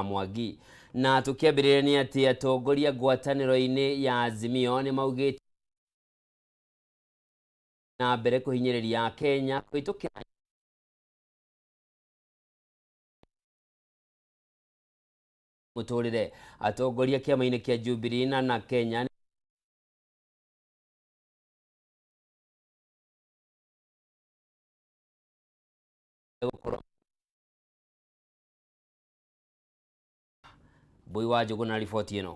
Mwangi na tukiambĩrĩria atĩ atongoria ngwatanĩro-inĩ ya Azimio nĩ maugĩte na mbere kũhinyĩrĩria Kenya kũhĩtũkĩra mũtũrĩre. Atongoria kĩama-inĩ kĩa Jubilee na Kenya Bui wa Njogu na riboti ĩno.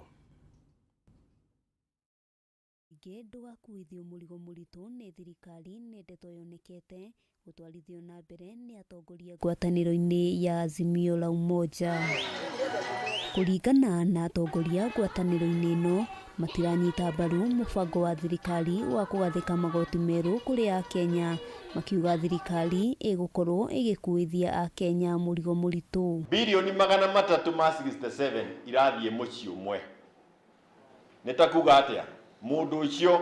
Ndũgakuithio mũrigo mũritũ nĩ thirikari nĩ ndeto yonekete gũtwarithio na mbere nĩ atongoria ngwatanĩro-inĩ ya Azimio la Umoja. Kũringana na atongoria ngwatanĩro-inĩ ĩno, matiranyita mbaru mũbango wa thirikari wa kũgathĩka magoti merũ kũrĩ Akenya, makiuga thirikari ĩgũkorwo ĩgĩkuithia Akenya mũrigo mũritũ. Bilioni 367 irathiĩ mũciĩ ũmwe. Nĩtakuga atĩa? Mũndũ ũcio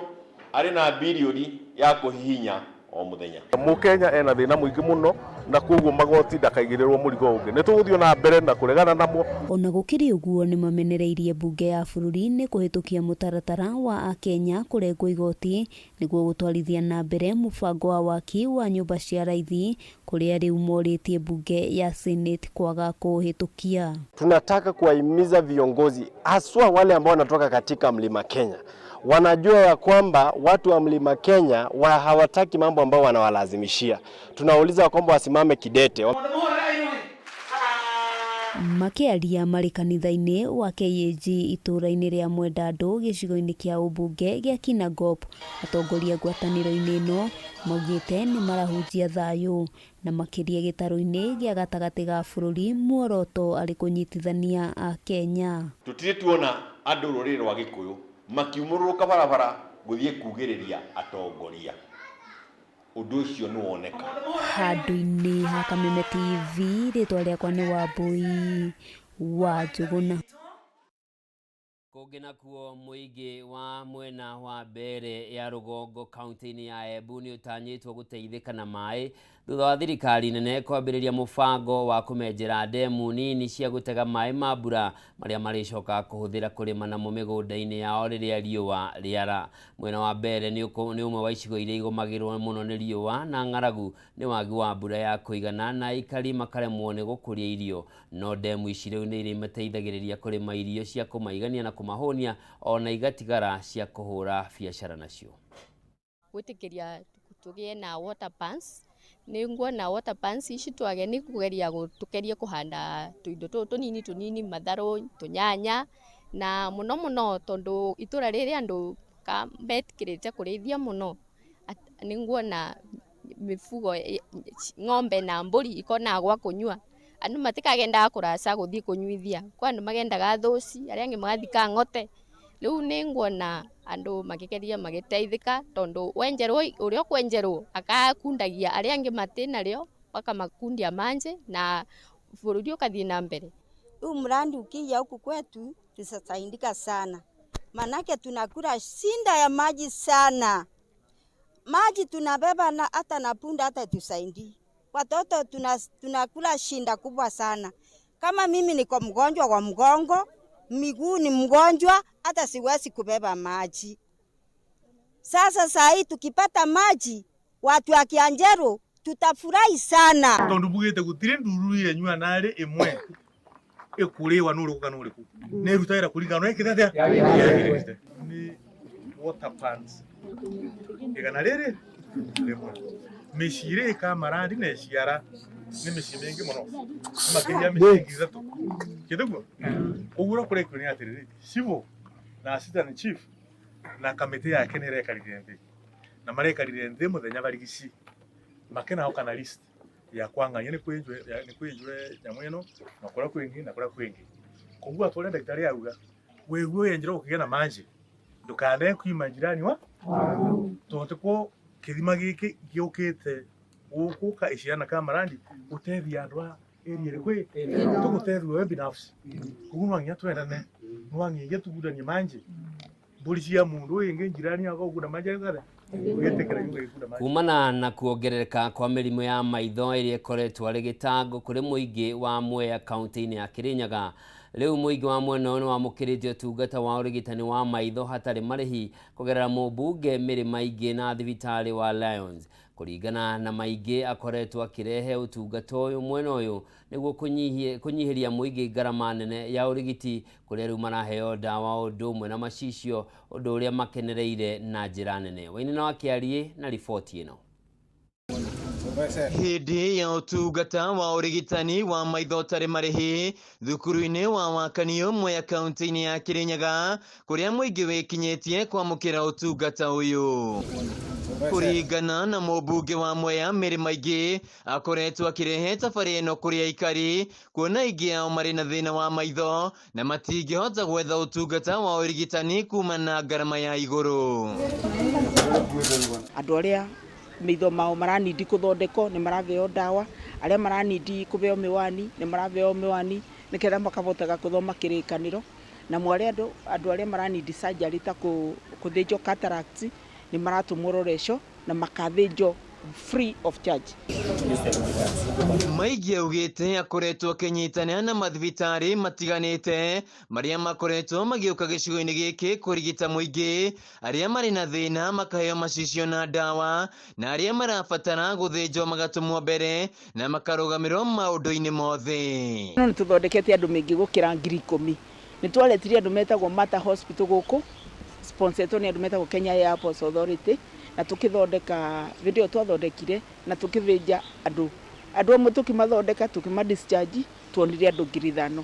arĩ na bilioni ya kũhihinya o mũthenya. Mũkenya ena thĩna mũingĩ mũno na koguo magoti ndakaigĩrĩrwo mũrigo ũngĩ. Nĩtũgũthiĩ na mbere na kũregana namo. Ona gũkĩrĩ ũguo nĩ mamenereirie mbunge ya bũrũri nĩ kũhĩtũkia mũtaratara wa Akenya kũrengwo igoti nĩguo gũtwarithia na mbere mũbango wa waki wa nyũmba cia raithi kũrĩa rĩu morĩtie mbunge ya Senate kwaga kũhĩtũkia. Tunataka kuwahimiza viongozi haswa wale ambao wanatoka katika Mlima Kenya. Wanajua ya kwamba watu wa Mlima Kenya hawataki mambo ambao wanawalazimishia. Tunauliza kwamba wasimame kidete. Makĩaria marĩ kanitha-inĩ wa KAG itũũra-inĩ rĩa Mwendandũ gĩcigo-inĩ kĩa ũmbunge gĩa Kinangop, atongoria ngwatanĩro-inĩ ĩno maugĩte nĩ marahunjia thayũ na makĩria gĩtarũ-inĩ gĩa gatagatĩ ga bũrũri, muoroto arĩ kũnyitithania Akenya. Tũtirĩ tuona andũ rũrĩrĩ rwa Gĩkũyũ makiumũrũka barabara gũthiĩ kugĩrĩria atongoria. Ũndũ ũcio nĩ woneka. Handũ-inĩ ha Kameme TV, rĩtwa rĩakwa nĩ Wambui wa Njogu. Kũngĩ nakuo mũingĩ wa mwena wa mbere ya rũgongo kaunti-inĩ ya Embu nĩ ũtanyĩtwo gũteithĩka na maĩ thutha wa thirikari nene kwambĩrĩria mũbango wa kũmenjera ndemu nini cia gũtega maĩ ma mbura marĩa marĩcoka kũhũthĩra kũrĩma namo mĩgũnda-inĩ yao rĩrĩa riũa rĩara. Mwena wa mbere nĩ ũmwe wa icigo iria igũmagĩrwo mũno nĩ riũa na ng'aragu nĩ wagi wa mbura ya kũigana na aikari makaremwo nĩ gũkũria irio, no ndemu ici rĩu nĩ irĩmateithagĩrĩria kũrĩma irio cia kũmaigania na kũmahonia ona igatigara cia kũhũra biacara nacio. Gwĩtĩkĩria tũgĩe na water pans, nĩguo na water pans ici twage nĩ kũgeria tũkerie kũhanda tũindo tũnini matharũ, tũnyanya na mũno tondũ itũra rĩrĩ andũ metikĩrĩte kũrĩithia mũno, nĩguo na mifugo ng'ombe na mbũri ikona gwa kũnyua. Andũ matikagendaga kũraca gũthiĩ kũnyuithia, kwa andũ magendaga thũci, arĩa angĩ magathika ng'ote. Rĩu nĩ nguona andũ magĩkeria magĩteithĩka tondũ wenjerwo ũrĩa ũkwenjerwo akakundagia arĩa angĩ matinarĩo wakamakundia manje na bũrũri ũkathiĩ na mbere. Huu mradi ukija huku kwetu tutasaidika sana, manake tunakula shinda ya maji sana. Maji tunabeba na hata na punda hata tusaidii. Watoto tunakula shinda kubwa sana. Kama mimi niko mgonjwa wa mgongo, miguu ni mgonjwa, hata siwezi kubeba maji. Sasa saa hii tukipata maji, watu wa Kianjero tutafurahi sana. Tondu bugite gutire nduru yenywa nari imwe ikuliwa nuru kana uriku ne rutaira kuringana ekithate ni water pans igana riri rimwe mishire kamarandi ne ciara ni mishimengi muno makiria mishingi zatu kidogo ugura kure kuri atiriri sibo na assistant chief na kamite yake ni rekarire ndi na marekarire ndi muthenya barigisi makena ho kana list ya kwang'anya ni kwinjwe nyamweno na kora kwingi na kora kwingi kugua tole daktari auga wewe yenjira ukigena manje ndukane kwima jirani wa tonte ko kithima giki giukite ukuka iciana kamarandi utethia andũ a area rĩkwe tũgũtethio we binafsi kuguo nwanginya twendane nwanginya tugudanie manje mbũri cia mũndũ ũyũ ingĩ njirani agoguna manje thare kumana na kuongerereka kwa mĩrimũ ya maitho ĩrĩa ĩkoretwo arĩ gĩtango kũrĩ mũingĩ wa Mwea kaunti-inĩ ya Kirinyaga. Rĩu mũingĩ wa mwena ũyũ nĩwamũkĩrĩte ũtungata wa ũrigitani wa maitho hatarĩ marĩhi kũgerera mũmbunge Mary Maingĩ na thibitarĩ wa Lions. Kũringana na Maingĩ akoretwo akĩrehe ũtungata ũyũ mwena ũyũ nĩguo kũnyihĩria mũingĩ ngarama nene ya ũrigiti, kũrĩa rĩu maraheo ndawa ũndũ ũmwe na macicio, ũndũ ũrĩa makenereire na njĩra nene. Wainina wa Kĩariĩ na riboti ĩno. Hĩndĩ ya ũtungata wa ũrigitani wa maitho ũtarĩ marĩhi thukuru-inĩ wa Wakanio Mwea kaunti-inĩ ya Kirinyaga, kũrĩa mũingĩ wĩkinyĩtie kwamũkĩra ũtungata ũyũ. Kũringana na mũmbunge wa Mwea Mary Maingĩ, akoretwo akĩrehe tabarĩ ĩno kũrĩ aikari, kuona aingĩ ao marĩ na thĩna wa maitho na matingĩhota gwetha ũtungata wa ũrigitani kumana na ngarama ya igũrũ. Andũ arĩa maitho mao maranindi kuthondeko ni maraveo ndawa, aria maranindi kuveo miwani ni maraveo miwani nikenda makabotaga kuthoma kirikaniro, na mware andu aria maranindi surgery ta kuthinjo cataracts ni maratumwo roresho na makathinjo free of charge. Maingĩ augĩte akoretwo akĩnyitanĩra na mathibitarĩ matiganĩte marĩa makoretwo magĩũka gĩcigo-inĩ gĩkĩ kũrigita mũingĩ arĩa marĩ na thĩna, makaheo macicio na ndawa, na arĩa marabatara gũthĩnjwo magatũmwo mbere na makarũgamĩrwo maũndũ-inĩ mothe. No nĩtũthondekete andũ maingĩ gũkĩra 10,000. Nĩtwaretirie andũ metagwo Mata Hospital gũkũ, sponsoretwo nĩ andũ metagwo Kenya Airports Authority, na tukithondeka video twathondekire na tukithinja andu amwe tukimathondeka tukimadischarge tuonire andu 5,000.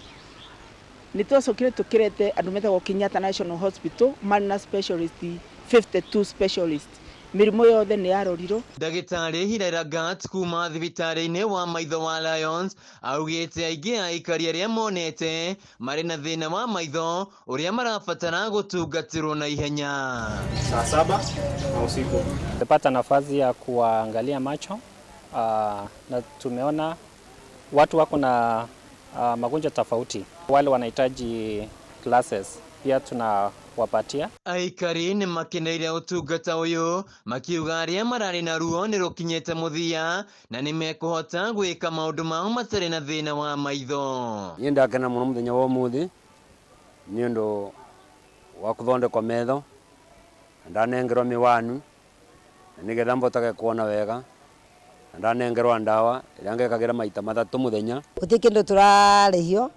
Nitwacokire tukirete andu metagwo Kenyatta National Hospital marĩ na specialist 52 specialist, mirimo yothe nĩ yarorirwo. Ndagĩtarĩ Hilary Gat kuma thibitarĩ-inĩ wa maitho wa Lions augĩte aingĩ a aikari arĩa monete marĩ na thĩna wa maitho ũrĩa marabatara gũtungatĩrwo na ihenya. Saa 7 usiku tumepata nafasi ya kuangalia macho na tumeona watu wako na magonjwa tofauti, wale wanahitaji glasses pia tunawapatia. Aikari nĩ makeneire ũtungata ũyũ, makiuga arĩa mararĩ na ruo nĩ rũkinyĩte mũthia na nĩ mekũhota gwĩka maũndũ mao matarĩ na thĩna wa maitho. Niĩ ndakena mũno mũthenya wa ũmũthĩ nĩ ũndũ wa kũthondekwo metho, ndanengerwo miwani nĩgetha mbotage kuona wega, ndanengerwo ndawa ĩrĩa ngekagĩra maita 3 mũthenya. Gũtirĩ kĩndũ tũrarĩhio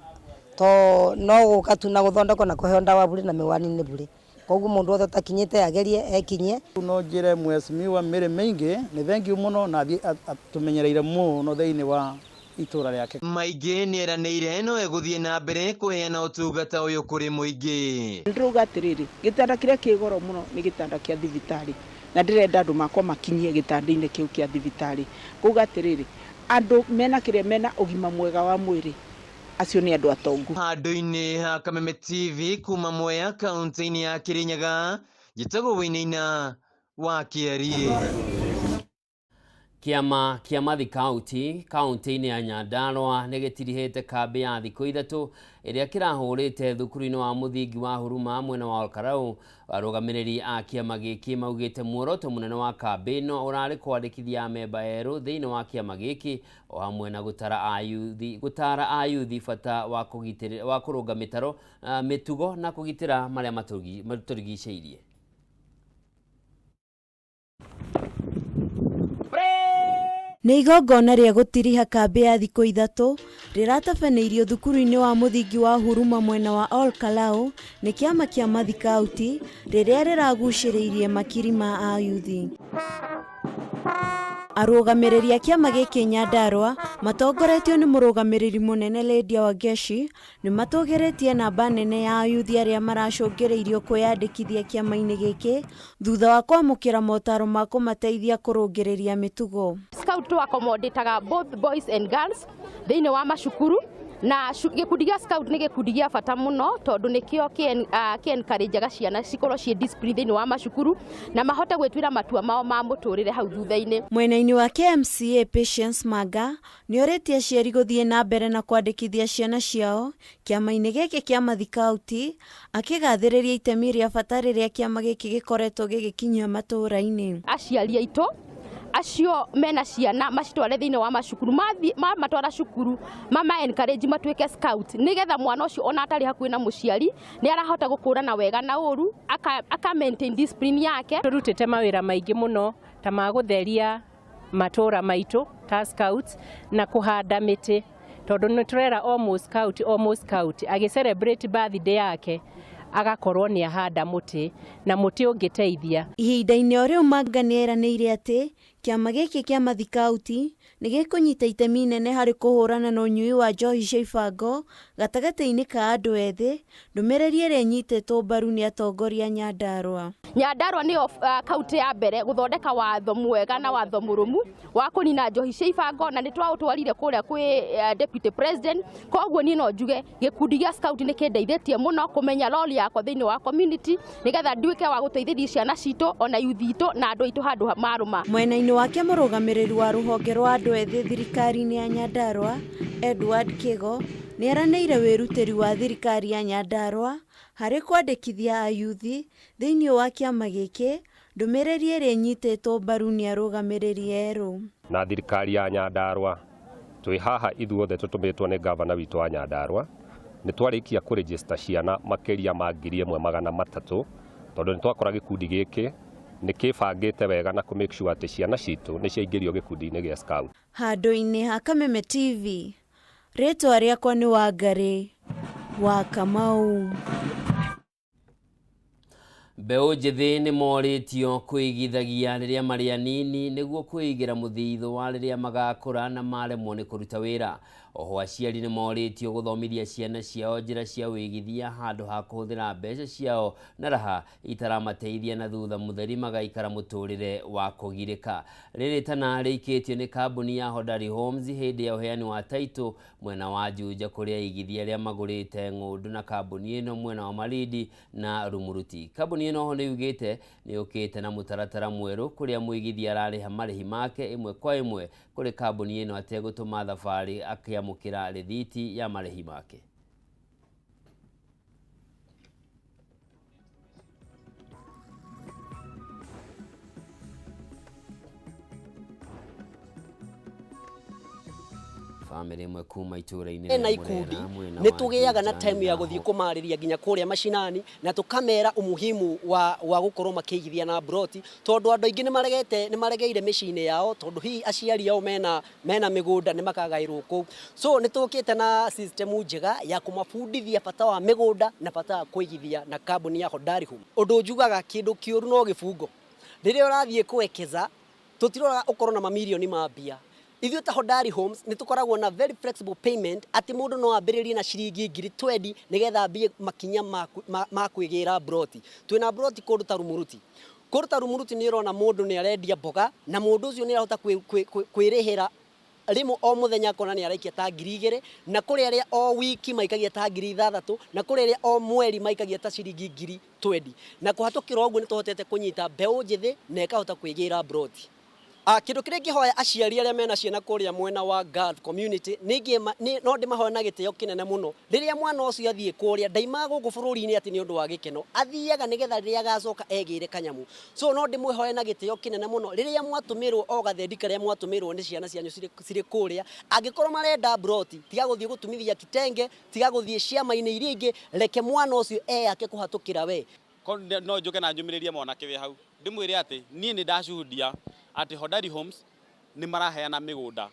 to no gũka tu na gũthondekwo na kũheo ndawa bure na miwani nĩ bure. Koguo mũndũ wothe takinyĩte agerie ekinyie. No njĩre Mheshimiwa Mary Maingĩ nĩ thank you mũno na atumenyereire mũno thĩinĩ wa itũra rĩake. Maingĩ nĩeranĩire no egũthiĩ na mbere kũheana ũtungata ũyũ kũrĩ mũingĩ. Ndĩrauga atĩrĩrĩ, gĩtanda kĩrĩa kĩ goro mũno nĩ gĩtanda kĩa thibitarĩ, na ndĩrenda andũ makwa makinyie gĩtanda-inĩ kĩu kĩa thibitarĩ. Kuuga atĩrĩrĩ, andũ mena kĩrĩa mena ũgima mwega wa mwĩrĩ, acio nĩ andũ atongu. Handũ-inĩ ha Kameme TV kuma Mwea kaunti-inĩ ya Kirinyaga, njĩtagwo Wainaina wa Kĩariĩ. Kĩama kĩa Mathi kaunti-inĩ ya Nyandarua nĩgĩtirihĩte kambĩ ya thikũ 3 ĩrĩa kĩrahũrĩte thukuru-inĩ wa mũthingi wa Huruma mwena wa Olkarau. Arũgamĩrĩri a kĩama gĩkĩ maugĩte muoroto mũnene wa kambĩ ĩno ũrarĩ kwandĩkithia amemba erũ thĩinĩ wa kĩama gĩkĩ, o hamwe na gũtara ayuthi bata wa kũrũnga mĩtaro, mĩtugo na kũgitĩra marĩa matũrigicĩirie. Nĩ igongona rĩa gũtiriha kambĩ ya thikũ 3 rĩratabanĩirio thukuru-inĩ wa mũthingi wa Huruma mwena wa Olkarau nĩ kĩama kĩa Mathi County rĩrĩa rĩragucĩrĩirie makiri ma ayuthi. Arũgamĩrĩri a kĩama gĩkĩ Nyandarua matongoretio nĩ mũrũgamĩrĩri mũnene Lydia Wangeshi nĩ matũgĩrĩtie namba nene ya ayuthi arĩa maracũngĩrĩirio kwĩyandĩkithia kĩama-inĩ gĩkĩ thutha wa kwamũkĩra motaro ma kũmateithia kũrũngĩrĩria mĩtugo. Scout to accommodate both boys and girls thĩinĩ wa macukuru na gikundi gĩa scout nĩ gikundi gĩa bata mũno tondũ nĩkĩo kĩ-encourage ciana cikorwo ciĩ discipline thĩinĩ wa macukuru na mahote gwĩtuĩra matua mao ma mũtũrĩre hau thutha-inĩ. Mwena-inĩ wa KMCA Patience Manga nĩ orĩtie aciari gũthiĩ na mbere na kwandĩkithia ciana ciao kĩama-inĩ gĩkĩ kĩa mathikauti, akĩgathĩrĩria itemi rĩa bata rĩrĩa kĩama gĩkĩ gĩkoretwo gĩgĩkinyia matũũra-inĩ. Aciari aitũ acio mena ciana macitware thĩinĩ wa macukuru matwara cukuru encourage matuĩke scout nĩgetha mwana ũcio ona atarĩ hakuhĩ na mũciari nĩ arahota gũkũrana wega na ũru aka maintain discipline yake. Tũrutĩte mawĩra maingĩ mũno ta ma gũtheria matũũra maitũ ta scouts na kũhanda mĩtĩ tondũ nĩ tũrera o scout agĩ-celebrate birthday yake agakorwo nĩ ahanda mũtĩ na mũtĩ ũngĩteithia. Ihinda-inĩ o rĩu Manga nĩ eranĩire atĩ kĩama gĩkĩ kĩa mathikauti nĩ gĩkũnyita itemi inene harĩ kũhũrana na ũnyui wa njohi cia ibango gatagatĩ-inĩ ka andũ ethĩ, ndũmĩrĩri ĩrĩa ĩnyitĩtwo mbaru nĩ atongoria Nyandarua. Nyandarua nĩyo kaunti ya mbere gũthondeka watho mwega na watho mũrũmu wa kũnina njohi cia ibango na nĩ twaũtwarire kũrĩa kwĩ deputy president. Koguo niĩ no njuge gĩkundi gĩa scout nĩ kĩndeithĩtie mũno kũmenya role yakwa thĩinĩ wa community nĩgetha nduĩke wa gũteithĩrĩria ciana citũ ona youth itũ na andũ aitũ handũ marũma. Mwena-inĩ wake mũrũgamĩrĩri wa rũhonge rwa andũ ethĩ thirikari-inĩ ya Nyandarua Edward Kigo nĩ eranĩire wĩrutĩri wa thirikari ya Nyandarua harĩ kwandĩkithia ayuthi thĩinĩ wa kĩama gĩkĩ, ndũmĩrĩri ĩrĩa ĩnyitĩtwo mbaru nĩ arũgamĩrĩri erũ. Na thirikari ya Nyandarua twĩ haha ithuothe tũtũmĩtwo nĩ gavana witũ wa Nyandarua nĩ twarĩkia kũregister ciana makĩria ma 1,300 tondũ nĩ twakora gĩkundi gĩkĩ nĩ kĩbangĩte wega na make sure atĩ ciana citũ nĩ ciaingĩrio gĩkundi-inĩ gĩa scout. Handũ-inĩ ha Kameme TV, rĩtwa rĩakwa nĩ Wangari wa Kamau. Mbeũ njĩthĩ nĩ morĩtio kwĩgithagia rĩrĩa marĩ anini nĩguo kwĩigĩra mũthithũ wa rĩrĩa magakũra na maremwo nĩ kũruta wĩra. Oho aciari nĩ morĩtio gũthomithia ciana ciao njĩra cia wĩigithia handũ ha kũhũthĩra mbeca ciao na raha itaramateithia na thutha mũtheri magaikara mũtũrĩre wa kũgirĩka. Rĩrĩ tana rĩikĩtio nĩ kambuni ya Hodari Homes hĩndĩ ya ũheani wa taitũ mwena wa Juja kũrĩa aigithia arĩa magũrĩte ng'ũndũ na kambuni ĩno mwena wa Malindi na Rumuruti. Kambuni ĩno ho nĩ yugĩte nĩ yũkĩte na mũtaratara mwerũ kũrĩa mũigithia ararĩha marĩhi make ĩmwe kwa ĩmwe kũrĩ kambuni ĩno ategũtũma thabarĩ akĩamũkĩra rĩthiti ya marĩhi make. Family kuma itũra-inĩ na ikundi nĩ tũgĩaga na time ya gũthiĩ kũmarĩria nginya kũrĩa macinani na tũkamera umuhimu wa gũkorwo makĩigithia na broti tondũ andũ aingĩ nĩ maregeire mĩciĩ-inĩ yao tondũ hihi aciari ao mena mĩgũnda nĩ makagaĩrwo kũu. So nĩ tũkĩte na system njega ya kũmabundithia bata wa mĩgũnda na bata wa kũigithia na kambuni ya Hodari Home. Ũndũ njugaga kĩndũ kĩũru no gĩbungo. Rĩrĩa ũrathiĩ kuwekeza tũtiroraga ũkorwo na mamirioni ma mbia. Ithuĩ ta Hodari Homes nĩ tũkoragwo na very flexible payment atĩ mũndũ no ambĩrĩrie na ciringi 20,000 nĩgetha ambie makinya ma kwĩgĩra broti. Twĩna broti kũndũ ta Rumuruti. Kũndũ ta Rumuruti nĩ ũrona mũndũ nĩ arendia mboga na mũndũ ũcio nĩ arahota kwĩrĩhĩra rĩmwe o mũthenya akona nĩ araikia ta 2,000 na kũrĩ arĩa o wiki maikagia ta 6,000 na kũrĩ arĩa o mweri maikagia ta ciringi 20,000 na kũhatũkĩra ũguo nĩ tũhotete kũnyita mbeũ njĩthĩ na ĩkahota kwĩgĩra broti. Kĩndũ kĩrĩa kĩhoya aciari arĩa mena ciana kũrĩa mwena wa Gulf community no ndĩmahoya na gĩtĩo kĩnene mũno. Rĩrĩa mwana ũcio athiĩ kũrĩa ndaimaga gũkũ bũrũri-inĩ atĩ nĩ ũndũ wa gĩkeno, athiaga nĩgetha rĩrĩa agacoka egĩre kanyamu. So no ndĩmũhoye na gĩtĩo kĩnene mũno rĩrĩa mwatũmĩrwo o gathendi karĩa mwatũmĩrwo nĩ ciana cianyu cirĩ kũrĩa, angĩkorwo marenda broti tiga gũthiĩ gũtumithia kitenge, tiga gũthiĩ ciama-inĩ iria ingĩ, reke mwana ũcio eyake kũhatũkĩra we. No njoke na njũmĩrĩrie mwanake we hau ndĩmwĩre atĩ niĩ nĩ ndacuhudia atĩ Hodari Homes nĩ maraheana mĩgũnda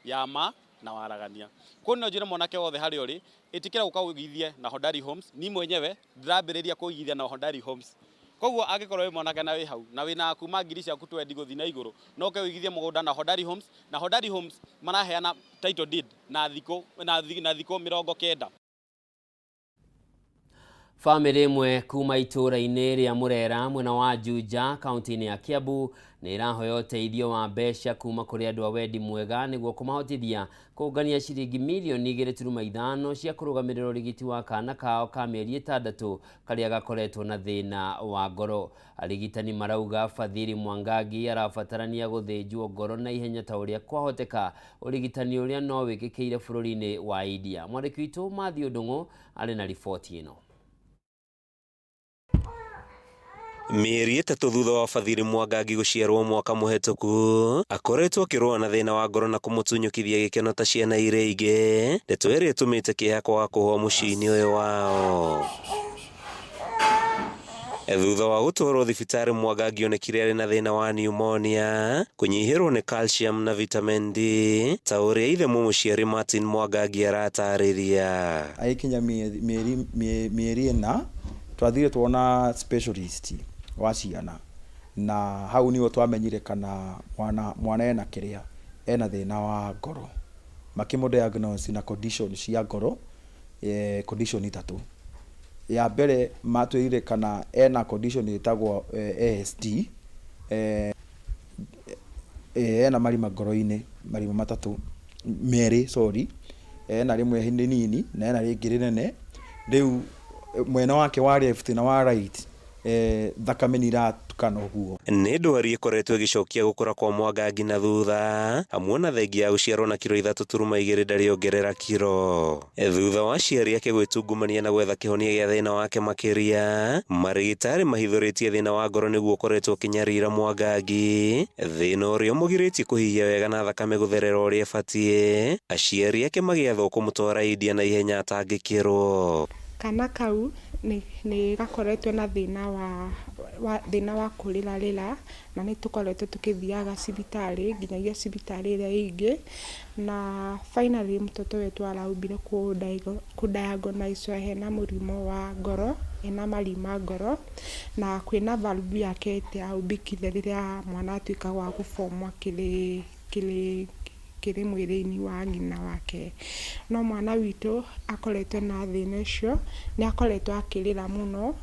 ya ma na waragania. Kwa nĩ njĩra mwanake wothe harĩ ũrĩ ĩtĩkĩra gũka ũigithie na Hodari Homes, ni mwenyewe ndĩrambĩrĩria kũigithia na Hodari Homes. Koguo angĩkorwo wĩ mwanake na wĩ hau na wĩna kuma ngiri ciaku 20 gũthiĩ na igũrũ no ke ũigithie mũgũnda na Hodari Homes, na Hodari Homes maraheana title deed na thikũ 90. Family imwe kuma itura-inĩ rĩa Murera mwena wa Juja kaunti-inĩ ya Kiambu nĩ irahoya ũteithio wa mbeca kuma kũrĩ andũ a wendi mwega nĩguo kũmahotithia kũngania ciringi mirioni 2.5 cia kũrũgamĩrĩra ũrigiti wa kana kao ka mĩeri 6 karĩa gakoretwo na thĩna wa ngoro. Arigitani marauga Fadhili Mwangangi arabatarania gũthĩnjwo ngoro na ihenya ta ũrĩa kwahoteka, ũrigitani ũrĩa no wĩkĩkĩire bũrũri-inĩ wa India. Mwandĩki witũ Matthew Ndung'u arĩ na riboti ĩno. Mieri 3 thutha wa Fadhili Mwangangi gũciarwo mwaka mũhetũku, akoretwo akĩrũa na thĩna wa ngoro na kũmũtunyũkithia gĩkeno ta ciana iria ingĩ, ndeto ĩrĩa ĩtũmĩte kĩeha kwaga kũhũa mũciĩ-inĩ ũyũ wao. Thutha wa gũtwarwo thibitarĩ, Mwangangi onekire arĩ na thĩna wa pneumonia, kũnyihĩrwo nĩ calcium na vitamin D, ta ũrĩa ithe mũciari Martin Mwangangi aratarĩria. Agĩkinya mĩeri 4 twathire tuona specialist wa ciana, na hau niho twamenyire kana mwana ena kĩrĩa, ena thĩna wa ngoro. Makĩmũdiagnose na condition cia ngoro, condition 3. Ya mbere matwĩrire kana ena condition ĩtagwo ASD, ena marima ngoro-inĩ, marima 2, ena rĩmwe hinini na ena rĩngĩ rĩnene. Rĩu mwena wake wa left na wa right thakame nĩ iratukana ũguo. Nĩ ndwari ĩkoretwo ĩgĩcokia gũkũra kwa Mwangangi na thutha, hamwe na thengia ya gũciarwo na kiro 3.2 ndarĩongerera kiro. Thutha wa aciari ake gwĩtungumania na gwetha kĩhonia gĩa thĩna wake makĩria, marĩgĩtarĩ mahithũrĩtie thĩna wa ngoro nĩguo ũkoretwo ũkĩnyarira Mwangangi, thĩna ũrĩa ũmũgirĩtie kũhihia wega na thakame gũtherera ũrĩa ĩbatiĩ. Aciari ake magĩathwo kũmũtwara India na ihenya atangĩkĩrwo. Kana kau nĩ gakoretwo na thĩna wa kũrĩra na nĩ tũkoretwo tũkĩthiaga cibitarĩ, nginyagia cibitarĩ ĩrĩa ingĩ, na finally mtoto wetu araubire kũdiagonize hena mũrimũ wa ngoro, ena marima ngoro, na kwĩna valve yake ĩtĩaumbĩkire rĩrĩa mwana atuĩka wa gũbomwa kĩrĩ mwĩrĩ-inĩ wa nyina wake. No mwana witũ akoretwo na thĩna ũcio, nĩ akoretwo akĩrĩra mũno,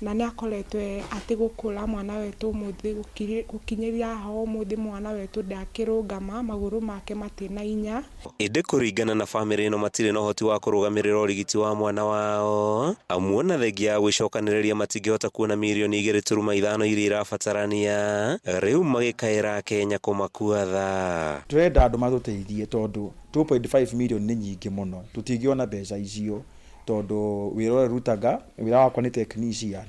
na nĩ akoretwo atĩ gũkũra mwana wetu ũmũthĩ, gũkinyĩria ho ũmũthĩ mwana wetu ndakĩrũgama, magũrũ make matĩna hinya. Ĩndĩ kũringana na famĩlĩ ĩno matirĩ na ũhoti wa kũrũgamĩrĩra ũrigiti wa mwana wao, amwe na thengia ya gwĩcokanĩrĩria matingĩhota kuona mirioni 2.5 iria irabatarania, rĩu magĩkaĩra Kenya kũmakua tha. Tũrenda andũ matũteithie tondũ 2.5 million nĩ nyingĩ mũno, tũtingĩona mbeca icio tondũ wĩra ũrĩa rutaga, wĩra wakwa nĩ technician,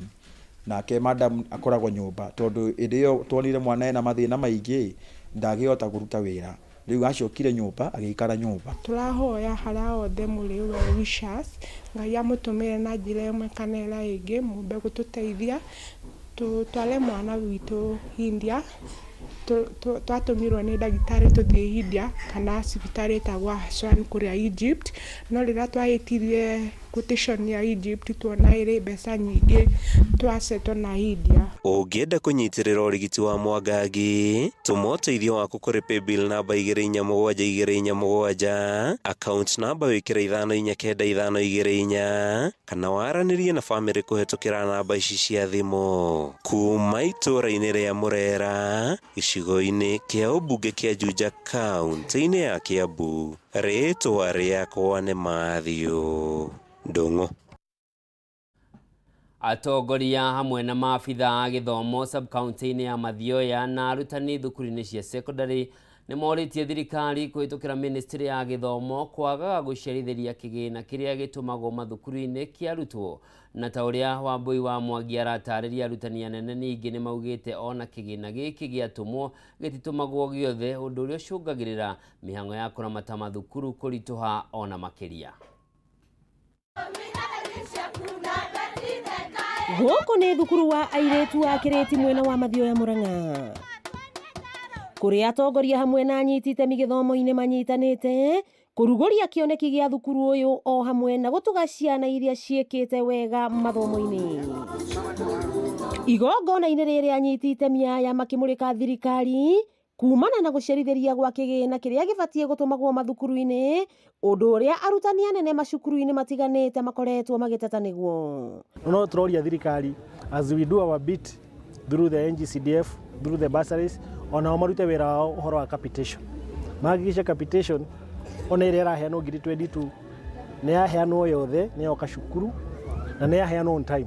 nake madam akoragwo nyũmba, tondũ ĩndĩ ĩyo tuonire mwana ena mathĩna maingĩ ndangĩhota kũruta wĩra, rĩu acokire nyũmba agĩikara nyũmba. Tũrahoya harĩa othe mũrĩ we wishers, Ngai amũtũmĩre na njĩra ĩmwe kana ĩrĩa ĩngĩ, mũmbe gũtũteithia tũtware mwana witũ India. Twatũmirwo nĩ ndagĩtarĩ tũthiĩ India kana cibitarĩ ĩtagwo Hassan kũrĩa Egypt, no rĩrĩa twahĩtirie quotation ya Egypt tuona ĩrĩ mbeca nyingĩ, twasetwo na India. Ũngĩenda kũnyitĩrĩra ũrigiti wa Mwangangi, tũma ũteithio waku kũrĩ paybill namba 247 account namba wĩkĩre 54924, kana waranĩrie na famĩlĩ kũhetũkĩra namba ici cia thimũ. Kuma itũra-inĩ rĩa Murera, gĩcigo-inĩ kĩa ũmbunge kĩa Juja kaunti-inĩ ya Kiambu, rĩtwa rĩakwa nĩ Matthew Ndung'u. Atongoria hamwe na maabitha a gĩthomo sub-county-inĩ ya Mathioya na arutani thukuru-inĩ cia secondary nĩ morĩtie thirikari kũhĩtũkĩra ministry ya gĩthomo kwagaga gũciarithĩria kĩgĩna kĩrĩa gĩtũmagwo mathukuru-inĩ kĩa arutwo, na ta ũrĩa Wambui wa Mwangi aratarĩria arutani anene ningĩ nĩ maugĩte ona kĩgĩna gĩkĩ gĩatũmwo gĩtitũmagwo gĩothe, ũndũ ũrĩa ũcũngagĩrĩra mĩhang'o ya kũramata mathukuru kũritũha ona makĩria. Gũkũ nĩ thukuru wa airĩtu wa Kĩrĩti mwena wa Mathioya Murang'a, kũrĩa atongoria hamwe na anyiti itemi gĩthomo-inĩ manyitanĩte kũrugũria kĩoneki gĩa thukuru ũyũ o hamwe na gũtũga ciana iria ciĩkĩte wega mathomo-inĩ. Igongona-inĩ rĩrĩa anyiti itemi aya makĩmũrĩka thirikari kumana na gucerithĩria gwa kĩgĩna kĩrĩa gĩbatiĩ gũtũmagwo mathukuru-inĩ, ũndũ ũrĩa arutani anene macukuru-inĩ matiganĩte makoretwo magĩtatanĩguo. No tũroria thirikari as we do our bit through the NGCDF, through the bursaries, onao marute wĩra wao ũhoro wa capitation. Mahakikisha capitation ona ĩrĩa ĩraheanwo ngiri 22 nĩ yaheanwo yothe, nĩ yoka cukuru na nĩ yaheanwo on time.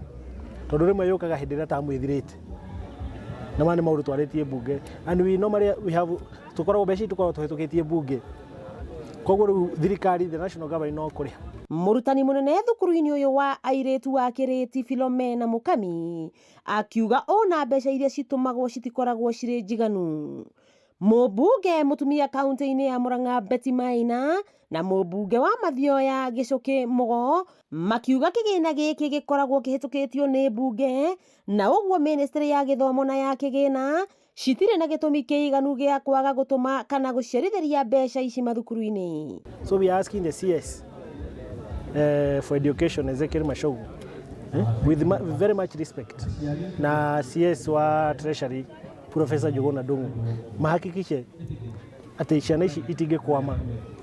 Tondũ rĩmwe yũkaga hĩndĩ ĩrĩa tamu ĩthirĩte. Na mane maũndũ twarĩtie bunge. And we normally tukoragwo mbeca tukoragwo tũhĩtũkĩtie bunge. Koguo rĩu thirikari, the national government no kũrĩha. Mũrutani mũnene thukuru-inĩ ũyũ wa airĩtu wa Kĩrĩti Philomena Mũkami akiuga ona mbeca iria citũmagwo citikoragwo cirĩ njiganu. Mũmbunge mũtumia kaunti-inĩ ya Murang'a Betty Maina na mũmbunge wa Mathioya Gĩcũkĩ Mũgo makiuga kĩgĩna gĩkĩ gĩkoragwo kĩhĩtũkĩtio nĩ mbunge, na ũguo ministry ya gĩthomo na ya kĩgĩna citirĩ na gĩtũmi kĩiganu gĩa kwaga gũtũma kana gũcerithĩria mbeca ici mathukuru-inĩ. So we are asking the CS for education, Ezekiel Mashogu, with very much respect, na CS wa treasury Professor Jogona Ndung'u mahakikishe atĩ ciana ici itingĩkwama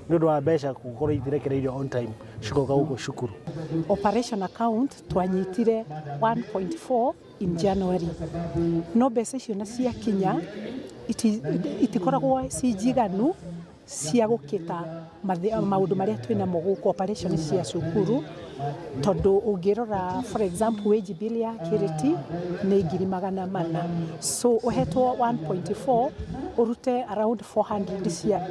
nĩ ũndũ wa mbeca gũkorwo itirekereirio on time cikoka gũkũ cukuru. Operation account twanyitire 1.4 in January. No mbeca icio na ciakinya itikoragwo cinjiganu cia gũkĩta maũndũ marĩa twĩnamo gũkũ operation cia cukuru, tondũ ũngĩrora for example wage bill ya Kĩrĩti nĩ ngiri 400, so ũhetwo 1.4 urute around 400 cia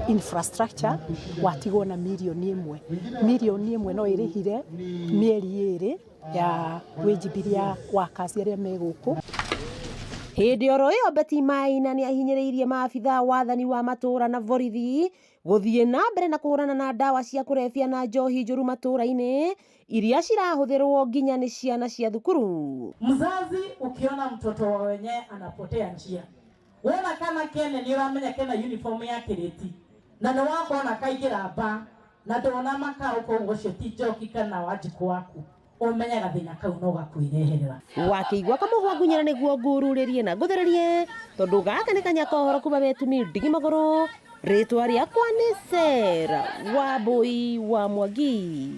infrastructure, watigwo na milioni 1. Milioni 1 no ĩrĩhire mĩeri 2 ya wage bill ya workers arĩa me gũkũ. Hĩndĩ oro ĩyo Betty Maina nĩ ahinyĩrĩirie maabitha wathani wa matũra na borithi gũthiĩ na mbere na kũhũrana na ndawa cia kũrebia na njohi njũru matũra-inĩ iria cirahũthĩrwo nginya nĩ ciana cia thukuru. Mzazi ukiona mtoto wa wenyewe anapotea njia, wona kana kene ni uramenya kena uniform ya Kĩrĩti na nĩ wakona kaingĩra mba na ndona makaruko gũcio ti njoki kana Wanjikũ waku, ũmenyaga thĩna kau no gakwĩreherera. Wakĩigua kamũhwangunyĩra nĩguo ngururĩrie na ngũthererie, tondũ gaka nĩ kanyakohoro kuma Betumi Ndigi Magũrũ. Rĩtwa rĩakwa nĩ Sera Wambui wa Mwangi.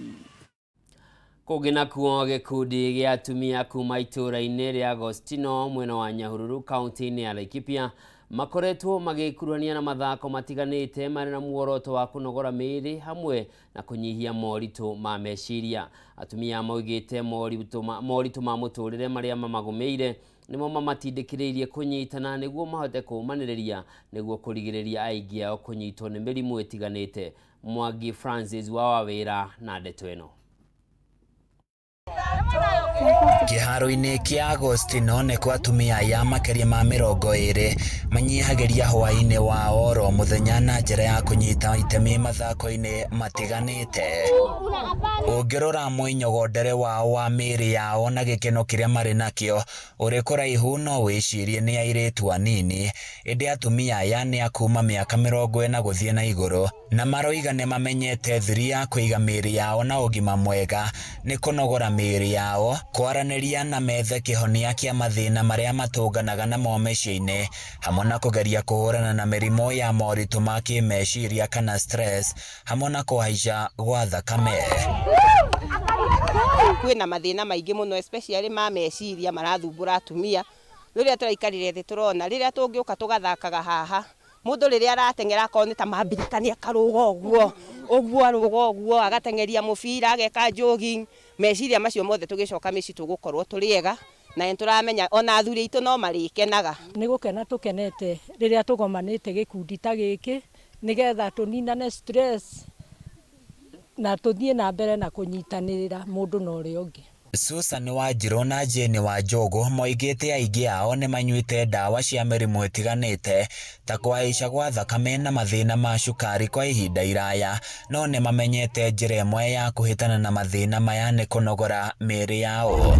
Kũngĩ nakuo gĩkundi gĩa atumia kuma itũra-inĩ rĩa Agostino mwena wa Nyahururu kaunti-inĩ ya Laikipia makoretwo magĩkuruhania na mathako matiganĩte marĩ na muoroto wa kũnogora mĩĩrĩ hamwe na kũnyihia moritũ ma meciria. Atumia moigĩte moritũ ma mũtũrĩre marĩa mamagũmĩire nĩmo mamatindĩkĩrĩirie kũnyitana nĩguo mahote kũmanĩrĩria nĩguo kũrigĩrĩria aingĩ ao kũnyitwo nĩ mĩrimũ ĩtiganĩte. Mwangi Francis wa Wawĩra na ndeto ĩno. Kĩharo-inĩ kĩa Agostino nĩ kwa atumia ya makĩria ma 20 manyihagĩria hwaĩ-inĩ wa oro mũthenya na njĩra ya kũnyita itemi mathako-inĩ matiganĩte. Ũngĩrora mwĩnyogondere wao wa mĩĩrĩ yao na gĩkeno kĩrĩa marĩ nakĩo ũrĩ kũraihu no wĩcirie nĩ airĩtu anini, ĩndĩ atumia aya nĩ a kuma mĩaka 40 gũthiĩ na igũrũ, na maroiga nĩ mamenyete thiri ya kũiga mĩĩrĩ yao na ũgima mwega nĩ kũnogora mĩĩrĩ yao, kwaranĩria na methe kĩhonia kĩa mathĩna marĩa matũnganaga namo mĩciĩ-inĩ, hamwe na kũgeria kũhũrana na mĩrimũ ya moritũ ma kĩmeciria kana stress, hamwe na kũhaica gwa thakame. Kwĩna mathĩna maingĩ mũno especially ma meciria marathumbũra atumia. Rĩrĩa tũraikarire thĩ tũrona rĩrĩa tũngĩũka tũgathakaga haha, mũndũ rĩrĩa arateng'era akona ta mambirikania karũga ũguo arũga ũguo agateng'eria mũbira ageka jogging, meciria macio mothe tũgĩcoka mĩciĩ tũgũkorwo tũrĩega na nĩtũramenya ona athuri aitũ no marĩkenaga. Nĩ gũkena tũkenete rĩrĩa tũgomanĩte gĩkundi ta gĩkĩ nĩgetha tũninane stress na tũthiĩ na mbere na kũnyitanĩrĩra mũndũ na ũrĩa ũngĩ. Susan Wanjirũ na Jane Wanjogu moigĩte aingĩ ao nĩ manyuĩte ndawa cia mĩrimũ ĩtiganĩte ta kũhaica gwa thakame na mathĩna ma cukari kwa ihinda iraya, no nĩ mamenyete njĩra ĩmwe ya kũhĩtana na mathĩna maya nĩ kũnogora mĩĩrĩ yao.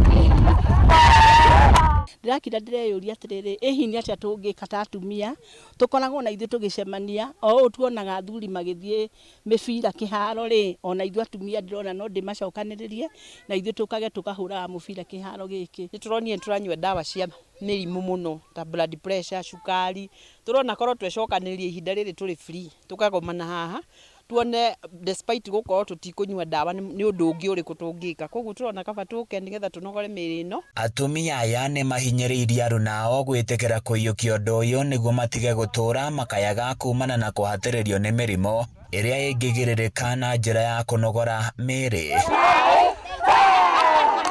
ndirakira ndireyuria atiriri ihini atia tungika ta atumia tukoragwo na ithuĩ tũgĩcemania o tuonaga athuri magĩthiĩ mĩbira kĩharo ri ona ithuĩ atumia ndirona no ndimacokanĩrĩrie na ithuĩ tũkage tũkahũraga mũbira kĩharo gĩkĩ. Nĩtũronire turanyua ndawa cia mĩrimũ mũno ta blood pressure, cukari, turona korwo twecokanĩrĩria ihinda rĩrĩ tũrĩ free tukagomana haha tuone despite gukorwo tutikunywa ndawa ni undu ungi uriku tungika, koguo turona kaba tuke nigetha tunogore mĩĩrĩ ĩno. Atumia aya nĩ mahinyĩrĩirie aruna ao gwĩtĩkĩra kũiyũkia ũndũ ũyũ nĩguo matige gũtũũra makayaga kumana na kũhatĩrĩrio nĩ mĩrimũ ĩrĩa ĩngĩgirĩrĩka na njĩra ya kũnogora mĩĩrĩ.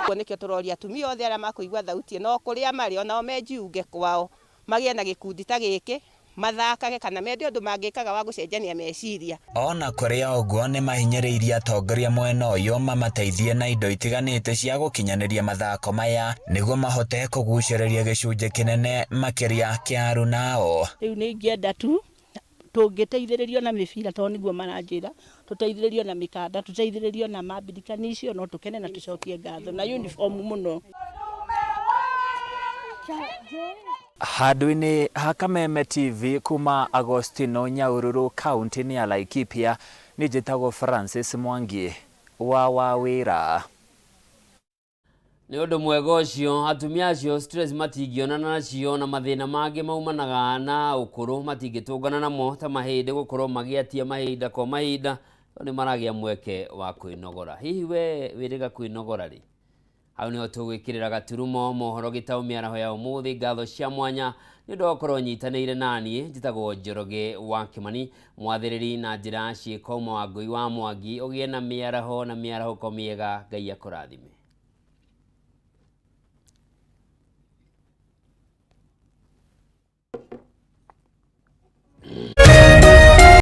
Nĩkĩo tũroria atumia othe arĩa makũigua thauti no kũrĩa marĩ onao menjiunge kwao magĩe na gĩkundi ta gĩkĩ mathakage kana mende ũndũ mangĩkaga wa gũcenjania meciria. Ona kũrĩ ũguo nĩ mahinyĩrĩirie atongoria mwena ũyũ mamateithie na indo itiganĩte cia gũkinyanĩria mathako maya nĩguo mahote kũgucĩrĩria gĩcunjĩ kĩnene makĩria kĩa aruna ao. Rĩu nĩ ingĩenda tu tũngĩteithĩrĩrio na mĩbira to nĩguo maranjĩra, tũteithĩrĩrio na mĩkanda, tũteithĩrĩrio na mambirikani icio no tũkene na tũcokie ngatho na uniform mũno. Handũ-inĩ ha Kameme TV kuma Agostino Nyaururu kaunti-inĩ ya Laikipia nĩ njĩtagwo Francis Mwangi wa wĩra. Nĩ ũndũ mwega ũcio atumia acio stress matingĩonana nacio na mathĩna mangĩ maumanaga na ũkũrũ matingĩtũngana namo ta mahĩndĩ gũkorwo magĩatia mahinda kwa mahinda nĩ maragĩa mweke wa kwĩnogora. Hihi we wĩrĩga kwĩnogora rĩ? Hau nĩho tũgwĩkĩrĩra gaturumo mohoro gĩtaũ mĩaraho ya ũmũthĩ. Ngatho cia mwanya nĩ ũndũ wa gũkorwo nyitanĩire naniĩ. Njĩtagwo Njoroge wa Kĩmani, mwathĩrĩri na njĩra ciĩko Wangũi wa Mwangi. Ũgĩe na mĩaraho ko mĩega, Ngai akũrathime.